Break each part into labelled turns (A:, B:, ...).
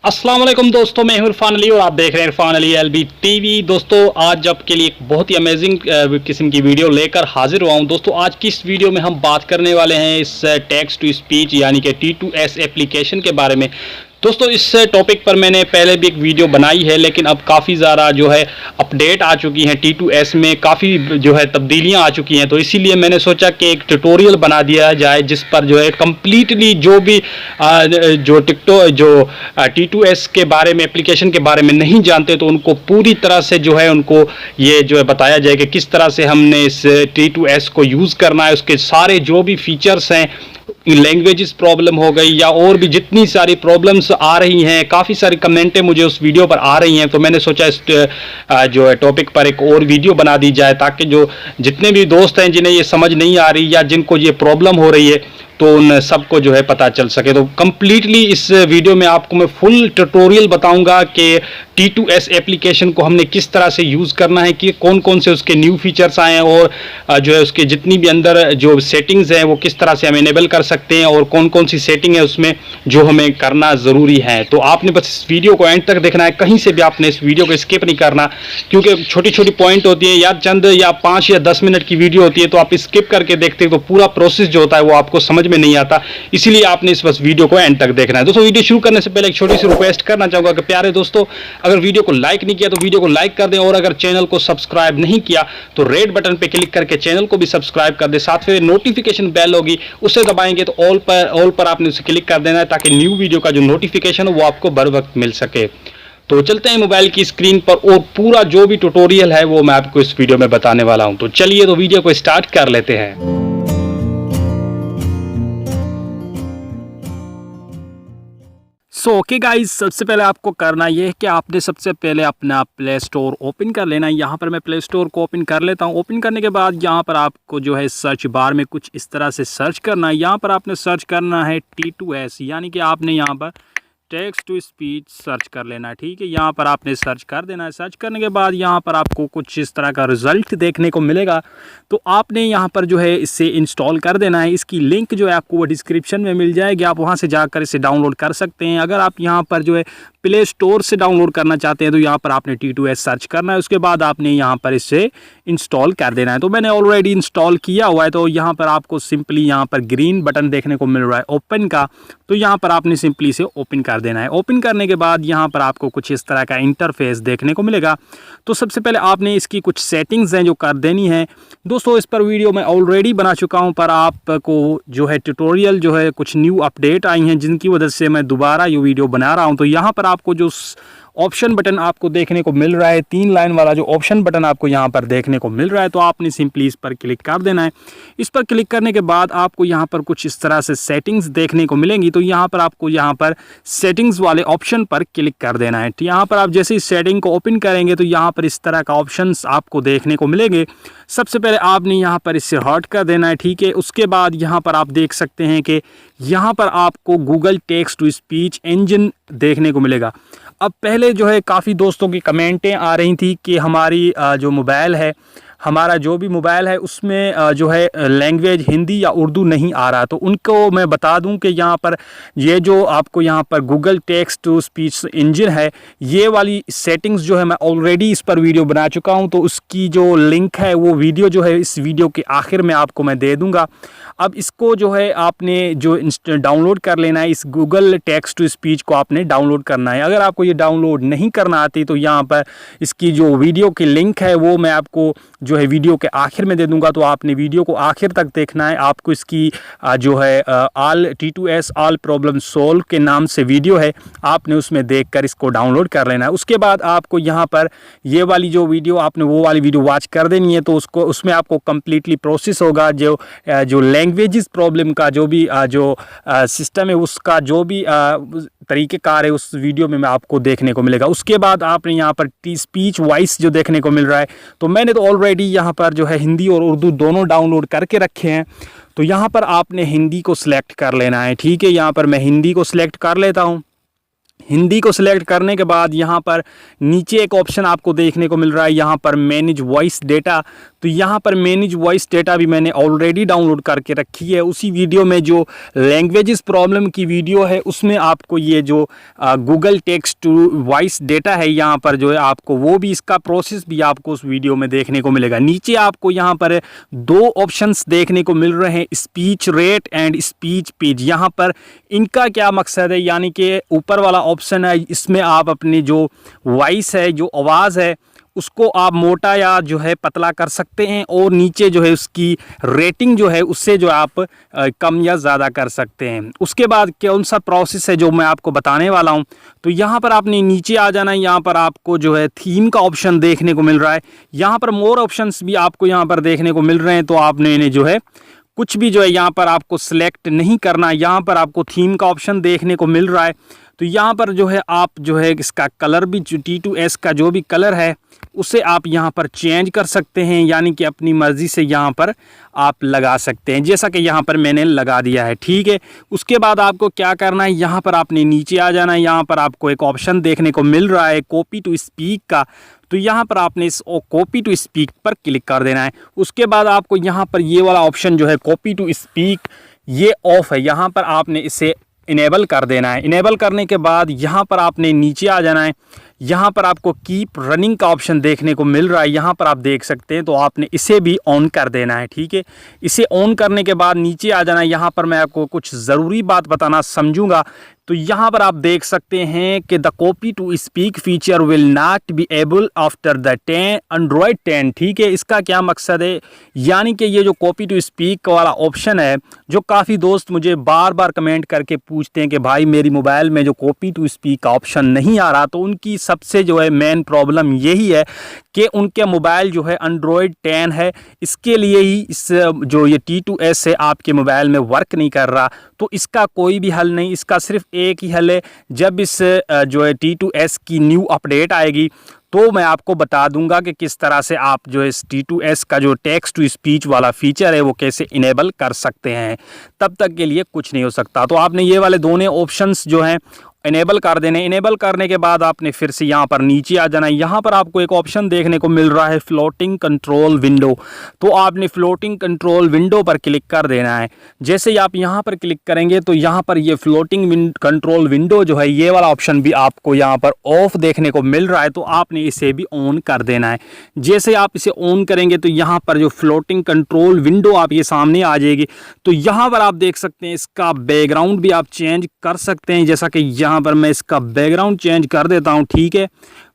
A: अस्सलाम वालेकुम दोस्तों, मैं हूं इरफान अली और आप देख रहे हैं इरफान अली एलबी टीवी। दोस्तों आज आपके लिए एक बहुत ही अमेजिंग किस्म की वीडियो लेकर हाजिर हुआ हूं। दोस्तों आज की इस वीडियो में हम बात करने वाले हैं इस टेक्स्ट टू स्पीच यानी कि T2S एप्लीकेशन के बारे में। दोस्तों इस टॉपिक पर मैंने पहले भी एक वीडियो बनाई है, लेकिन अब काफ़ी ज़्यादा जो है अपडेट आ चुकी हैं। T2S में काफ़ी जो है तब्दीलियां आ चुकी हैं, तो इसीलिए मैंने सोचा कि एक ट्यूटोरियल बना दिया जाए जिस पर जो है कम्प्लीटली जो भी जो T2S के बारे में, एप्लीकेशन के बारे में नहीं जानते तो उनको पूरी तरह से जो है उनको ये जो है बताया जाए कि किस तरह से हमने इस T2S को यूज़ करना है। उसके सारे जो भी फीचर्स हैं, लैंग्वेजेस प्रॉब्लम हो गई या और भी जितनी सारी प्रॉब्लम्स आ रही हैं, काफ़ी सारी कमेंटें मुझे उस वीडियो पर आ रही हैं, तो मैंने सोचा इस जो है टॉपिक पर एक और वीडियो बना दी जाए ताकि जो जितने भी दोस्त हैं जिन्हें ये समझ नहीं आ रही या जिनको ये प्रॉब्लम हो रही है तो उन सबको जो है पता चल सके। तो कम्प्लीटली इस वीडियो में आपको मैं फुल ट्यूटोरियल बताऊंगा कि T2S एप्लीकेशन को हमने किस तरह से यूज़ करना है, कि कौन कौन से उसके न्यू फीचर्स आए हैं और जो है उसके जितनी भी अंदर जो सेटिंग्स हैं वो किस तरह से हम इनेबल कर सकते हैं और कौन कौन सी सेटिंग है उसमें जो हमें करना ज़रूरी है। तो आपने बस इस वीडियो को एंड तक देखना है, कहीं से भी आपने इस वीडियो को स्किप नहीं करना, क्योंकि छोटी छोटी पॉइंट होती है या चंद या 5 या 10 मिनट की वीडियो होती है, तो आप स्किप करके देखते हैं तो पूरा प्रोसेस जो होता है वो आपको समझ में नहीं आता। इसीलिए आपने इस बस वीडियो को एंड तक देखना है। दोस्तों वीडियो शुरू करने से पहले एक छोटी सी रिक्वेस्ट करना चाहूंगा कि प्यारे दोस्तों, अगर वीडियो को लाइक नहीं किया तो वीडियो को लाइक कर दें, और अगर चैनल को सब्सक्राइब नहीं किया तो रेड बटन पे क्लिक करके चैनल को भी सब्सक्राइब कर दें। साथ में नोटिफिकेशन बेल होगी, उससे दबाएंगे तो ऑल पर आपने उसे क्लिक कर देना है ताकि न्यू वीडियो का जो नोटिफिकेशन है वो आपको बर वक्त मिल सके। तो चलते हैं मोबाइल की स्क्रीन पर और पूरा जो भी ट्यूटोरियल है वो मैं आपको इस वीडियो में बताने वाला हूं। तो चलिए तो वीडियो को स्टार्ट कर लेते हैं। ओके गाइस, सबसे पहले आपको करना ये है कि आपने सबसे पहले अपना प्ले स्टोर ओपन कर लेना है। यहाँ पर मैं प्ले स्टोर को ओपन कर लेता हूँ। ओपन करने के बाद यहाँ पर आपको जो है सर्च बार में कुछ इस तरह से सर्च करना है। यहाँ पर आपने सर्च करना है T2S, यानी कि आपने यहाँ पर टेक्स्ट टू स्पीच सर्च कर लेना है। ठीक है, यहाँ पर आपने सर्च कर देना है। सर्च करने के बाद यहाँ पर आपको कुछ इस तरह का रिजल्ट देखने को मिलेगा, तो आपने यहाँ पर जो है इसे इंस्टॉल कर देना है। इसकी लिंक जो है आपको वो डिस्क्रिप्शन में मिल जाएगी, आप वहाँ से जाकर इसे डाउनलोड कर सकते हैं। अगर आप यहाँ पर जो है प्ले स्टोर से डाउनलोड करना चाहते हैं तो यहाँ पर आपने T2S सर्च करना है, उसके बाद आपने यहाँ पर इसे इंस्टॉल कर देना है। तो मैंने ऑलरेडी इंस्टॉल किया हुआ है, तो यहाँ पर आपको सिंपली यहाँ पर ग्रीन बटन देखने को मिल रहा है ओपन का, तो यहाँ पर आपने सिंपली इसे ओपन कर देना है। ओपन करने के बाद यहाँ पर आपको कुछ इस तरह का इंटरफेस देखने को मिलेगा। तो सबसे पहले आपने इसकी कुछ सेटिंग्स हैं जो कर देनी है। दोस्तों इस पर वीडियो मैं ऑलरेडी बना चुका हूँ, पर आपको जो है ट्यूटोरियल जो है कुछ न्यू अपडेट आई हैं जिनकी वजह से मैं दोबारा ये वीडियो बना रहा हूँ। तो यहाँ पर आपको जो ऑप्शन बटन आपको देखने को मिल रहा है, 3 लाइन वाला जो ऑप्शन बटन आपको यहाँ पर देखने को मिल रहा है, तो आपने सिंपली इस पर क्लिक कर देना है। इस पर क्लिक करने के बाद आपको यहाँ पर कुछ इस तरह से सेटिंग्स देखने को मिलेंगी, तो यहाँ पर आपको यहाँ पर सेटिंग्स वाले ऑप्शन पर क्लिक कर देना है। यहाँ पर आप जैसे ही सेटिंग को ओपन करेंगे तो यहाँ पर इस तरह का ऑप्शन आपको देखने को मिलेंगे। सबसे पहले आपने यहाँ पर इससे हट कर देना है। ठीक है, उसके बाद यहाँ पर आप देख सकते हैं कि यहाँ पर आपको Google text to speech engine देखने को मिलेगा। अब पहले जो है काफ़ी दोस्तों की कमेंटें आ रही थी कि हमारी जो मोबाइल है, हमारा जो भी मोबाइल है उसमें जो है लैंग्वेज हिंदी या उर्दू नहीं आ रहा। तो उनको मैं बता दूं कि यहाँ पर ये जो आपको यहाँ पर Google text to speech engine है, ये वाली सेटिंग्स जो है मैं ऑलरेडी इस पर वीडियो बना चुका हूँ, तो उसकी जो लिंक है वो वीडियो जो है इस वीडियो के आखिर में आपको मैं दे दूँगा। अब इसको जो है आपने जो डाउनलोड कर लेना है, इस गूगल टेक्स्ट टू स्पीच को आपने डाउनलोड करना है। अगर आपको ये डाउनलोड नहीं करना आती तो यहाँ पर इसकी जो वीडियो की लिंक है वो मैं आपको जो है वीडियो के आखिर में दे दूंगा, तो आपने वीडियो को आखिर तक देखना है। आपको इसकी जो है all T2S all problem solve के नाम से वीडियो है, आपने उसमें देखकर इसको डाउनलोड कर लेना है। उसके बाद आपको यहाँ पर ये वाली जो वीडियो आपने वो वाली वीडियो वॉच कर देनी है, तो उसको उसमें आपको कम्प्लीटली प्रोसेस होगा। जो लैंग्वेजेस प्रॉब्लम का जो भी जो सिस्टम है उसका जो भी तरीक़ेकार है उस वीडियो में आपको देखने को मिलेगा। उसके बाद आपने यहाँ पर स्पीच वॉइस जो देखने को मिल रहा है, तो मैंने तो ऑलरेडी यहाँ पर जो है हिंदी और उर्दू दोनों डाउनलोड करके रखे हैं, तो यहाँ पर आपने हिंदी को सिलेक्ट कर लेना है। ठीक है, यहाँ पर मैं हिंदी को सिलेक्ट कर लेता हूँ। हिंदी को सिलेक्ट करने के बाद यहाँ पर नीचे एक ऑप्शन आपको देखने को मिल रहा है, यहाँ पर मैनेज वॉइस डेटा। तो यहाँ पर मैनेज वॉइस डेटा भी मैंने ऑलरेडी डाउनलोड करके रखी है। उसी वीडियो में जो लैंग्वेजेस प्रॉब्लम की वीडियो है उसमें आपको ये जो Google text to voice data है यहाँ पर जो है आपको वो भी इसका प्रोसेस भी आपको उस वीडियो में देखने को मिलेगा। नीचे आपको यहाँ पर दो ऑप्शंस देखने को मिल रहे हैं, speech rate and speech page. यहाँ पर इनका क्या मकसद है, यानी कि ऊपर वाला ऑप्शन है इसमें आप अपनी जो वॉइस है, जो आवाज़ है, उसको आप मोटा या जो है पतला कर सकते हैं, और नीचे जो है उसकी रेटिंग जो है उससे जो आप कम या ज़्यादा कर सकते हैं। उसके बाद कौन सा प्रोसेस है जो मैं आपको बताने वाला हूं। तो यहाँ पर आपने नीचे आ जाना है, यहाँ पर आपको जो है थीम का ऑप्शन देखने को मिल रहा है। यहाँ पर मोर ऑप्शंस भी आपको यहाँ पर देखने को मिल रहे हैं। तो आपने इन्हें जो है कुछ भी जो है यहाँ पर आपको सिलेक्ट नहीं करना। यहाँ पर आपको थीम का ऑप्शन देखने को मिल रहा है। तो यहाँ पर जो है आप जो है इसका कलर भी जो T2S का जो भी कलर है उसे आप यहाँ पर चेंज कर सकते हैं, यानी कि अपनी मर्ज़ी से यहाँ पर आप लगा सकते हैं, जैसा कि यहाँ पर मैंने लगा दिया है। ठीक है, उसके बाद आपको क्या करना है, यहाँ पर आपने नीचे आ जाना है। यहाँ पर आपको एक ऑप्शन देखने को मिल रहा है कॉपी टू स्पीक का। तो यहाँ पर आपने इस कॉपी टू स्पीक पर क्लिक कर देना है। उसके बाद आपको यहाँ पर ये वाला ऑप्शन जो है कॉपी टू स्पीक ये ऑफ है, यहाँ पर आपने इसे इनेबल कर देना है। इनेबल करने के बाद यहाँ पर आपने नीचे आ जाना है। यहाँ पर आपको कीप रनिंग का ऑप्शन देखने को मिल रहा है, यहाँ पर आप देख सकते हैं। तो आपने इसे भी ऑन कर देना है। ठीक है, इसे ऑन करने के बाद नीचे आ जाना है। यहाँ पर मैं आपको कुछ ज़रूरी बात बताना समझूंगा। तो यहाँ पर आप देख सकते हैं कि the copy to speak feature will not be able after the Android 10। ठीक है, इसका क्या मकसद है, यानी कि ये जो कॉपी टू स्पीक वाला ऑप्शन है, जो काफ़ी दोस्त मुझे बार बार कमेंट करके पूछते हैं कि भाई मेरी मोबाइल में जो कॉपी टू स्पीक का ऑप्शन नहीं आ रहा, तो उनकी सबसे जो है मेन प्रॉब्लम यही है कि उनके मोबाइल जो है एंड्रॉयड 10 है। इसके लिए ही इस जो ये T2S है आपके मोबाइल में वर्क नहीं कर रहा। तो इसका कोई भी हल नहीं, इसका सिर्फ एक ही हल है। जब इस जो है T2S की न्यू अपडेट आएगी तो मैं आपको बता दूंगा कि किस तरह से आप जो है इस T2S का जो टेक्स्ट टू स्पीच वाला फीचर है वो कैसे इनेबल कर सकते हैं। तब तक के लिए कुछ नहीं हो सकता। तो आपने ये वाले दोनों ऑप्शंस जो हैं इनेबल कर देने। इनेबल करने के बाद आपने फिर से यहाँ पर नीचे आ जाना है। यहाँ पर आपको एक ऑप्शन देखने को मिल रहा है फ्लोटिंग कंट्रोल विंडो। तो आपने फ्लोटिंग कंट्रोल विंडो पर क्लिक कर देना है। जैसे ही आप यहाँ पर क्लिक करेंगे तो यहाँ पर ये फ्लोटिंग कंट्रोल विंडो जो है ये वाला ऑप्शन भी आपको यहाँ पर ऑफ देखने को मिल रहा है। तो आपने इसे भी ऑन कर देना है। जैसे आप इसे ऑन करेंगे तो यहाँ पर जो फ्लोटिंग कंट्रोल विंडो आपके सामने आ जाएगी। तो यहाँ पर आप देख सकते हैं इसका बैकग्राउंड भी आप चेंज कर सकते हैं, जैसा कि यहाँ पर मैं इसका बैकग्राउंड चेंज कर देता हूँ। ठीक है,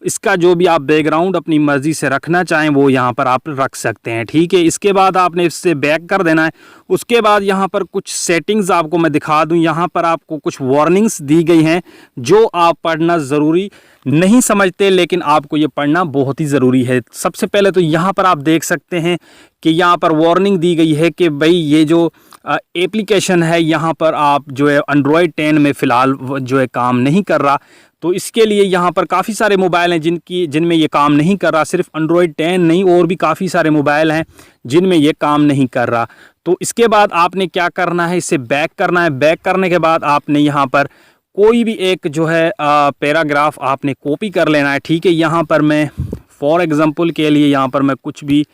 A: इसका जो भी आप बैकग्राउंड अपनी मर्ज़ी से रखना चाहें वो यहाँ पर आप रख सकते हैं। ठीक है, इसके बाद आपने इससे बैक कर देना है। उसके बाद यहाँ पर कुछ सेटिंग्स आपको मैं दिखा दूँ। यहाँ पर आपको कुछ वार्निंग्स दी गई हैं जो आप पढ़ना ज़रूरी नहीं समझते, लेकिन आपको ये पढ़ना बहुत ही ज़रूरी है। सबसे पहले तो यहाँ पर आप देख सकते हैं कि यहाँ पर वार्निंग दी गई है कि भाई ये जो एप्लीकेशन है यहाँ पर आप जो है एंड्रॉयड 10 में फ़िलहाल जो है काम नहीं कर रहा। तो इसके लिए यहाँ पर काफ़ी सारे मोबाइल हैं जिनमें ये काम नहीं कर रहा। सिर्फ एंड्रॉयड 10 नहीं, और भी काफ़ी सारे मोबाइल हैं जिनमें ये काम नहीं कर रहा। तो इसके बाद आपने क्या करना है, इसे बैक करना है। बैक करने के बाद आपने यहाँ पर कोई भी एक जो है पैराग्राफ आपने कॉपी कर लेना है। ठीक है, यहाँ पर मैं फॉर एग्ज़ाम्पल के लिए यहाँ पर मैं कुछ भी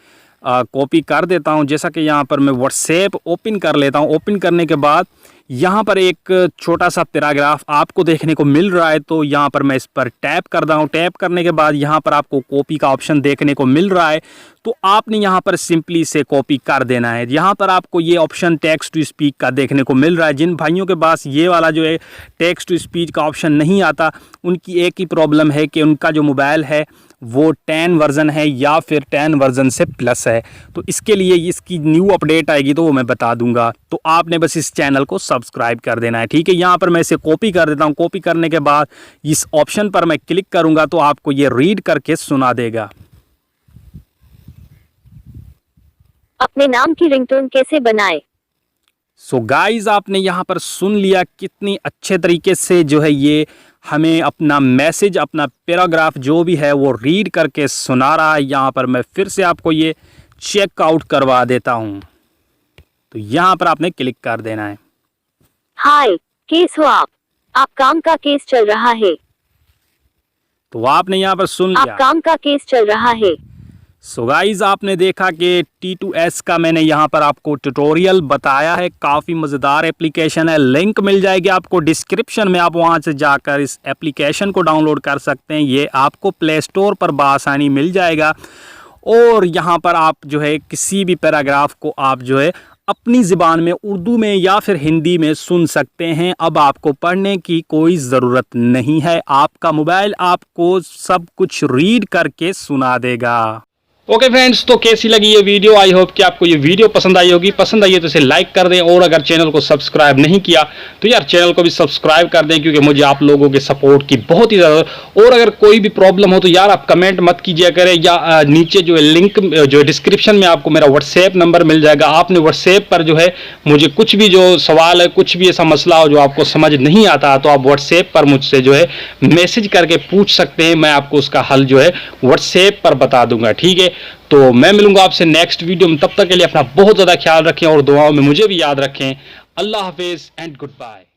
A: कॉपी कर देता हूँ। जैसा कि यहाँ पर मैं व्हाट्सएप ओपन कर लेता हूँ। ओपन करने के बाद यहाँ पर एक छोटा सा पैराग्राफ आपको देखने को मिल रहा है। तो यहाँ पर मैं इस पर टैप करता हूँ। टैप करने के बाद यहाँ पर आपको कॉपी का ऑप्शन देखने को मिल रहा है। तो आपने यहाँ पर सिंपली से कॉपी कर देना है। यहाँ पर आपको ये ऑप्शन टेक्स्ट टू स्पीक का देखने को मिल रहा है। जिन भाइयों के पास ये वाला जो है टेक्स्ट टू स्पीच का ऑप्शन नहीं आता, उनकी एक ही प्रॉब्लम है कि उनका जो मोबाइल है वो 10 वर्ज़न है या फिर 10 वर्ज़न से प्लस है। तो इसके लिए इसकी न्यू अपडेट आएगी तो वो मैं बता दूंगा। तो आपने बस इस चैनल को सब्सक्राइब कर देना है। ठीक है, यहाँ पर मैं इसे कॉपी कर देता हूँ। कॉपी करने के बाद इस ऑप्शन पर मैं क्लिक करूँगा तो आपको ये रीड करके सुना देगा।
B: अपने नाम की रिंगटोन कैसे बनाए।
A: सो गाइज, आपने यहाँ पर सुन लिया कितनी अच्छे तरीके से जो है ये हमें अपना मैसेज, अपना पैराग्राफ जो भी है वो रीड करके सुना रहा है। यहाँ पर मैं फिर से आपको ये चेकआउट करवा देता हूँ। तो यहाँ पर आपने क्लिक कर देना है।
B: हाय, केस हो आप काम का केस चल रहा है।
A: तो आपने यहाँ पर सुन
B: आप
A: लिया।
B: काम का केस चल रहा है।
A: सो गाइज आपने देखा कि T2S का मैंने यहाँ पर आपको ट्यूटोरियल बताया है। काफ़ी मज़ेदार एप्लीकेशन है, लिंक मिल जाएगी आपको डिस्क्रिप्शन में, आप वहाँ से जाकर इस एप्लीकेशन को डाउनलोड कर सकते हैं। ये आपको प्ले स्टोर पर बआसानी मिल जाएगा और यहाँ पर आप जो है किसी भी पैराग्राफ को आप जो है अपनी ज़बान में, उर्दू में या फिर हिंदी में सुन सकते हैं। अब आपको पढ़ने की कोई ज़रूरत नहीं है, आपका मोबाइल आपको सब कुछ रीड करके सुना देगा। ओके फ्रेंड्स, तो कैसी लगी ये वीडियो? आई होप कि आपको ये वीडियो पसंद आई होगी। पसंद आई है तो इसे लाइक कर दें और अगर चैनल को सब्सक्राइब नहीं किया तो यार चैनल को भी सब्सक्राइब कर दें, क्योंकि मुझे आप लोगों के सपोर्ट की बहुत ही ज़्यादा। और अगर कोई भी प्रॉब्लम हो तो यार आप कमेंट मत कीजिए करें, या नीचे जो है लिंक जो है डिस्क्रिप्शन में आपको मेरा व्हाट्सएप नंबर मिल जाएगा। आपने व्हाट्सएप पर जो है मुझे कुछ भी जो सवाल है, कुछ भी ऐसा मसला हो जो आपको समझ नहीं आता तो आप व्हाट्सएप पर मुझसे जो है मैसेज करके पूछ सकते हैं। मैं आपको उसका हल जो है व्हाट्सएप पर बता दूंगा, ठीक है? तो मैं मिलूंगा आपसे नेक्स्ट वीडियो में। तब तक के लिए अपना बहुत ज़्यादा ख्याल रखें और दुआओं में मुझे भी याद रखें। अल्लाह हाफिज़ एंड गुड बाय।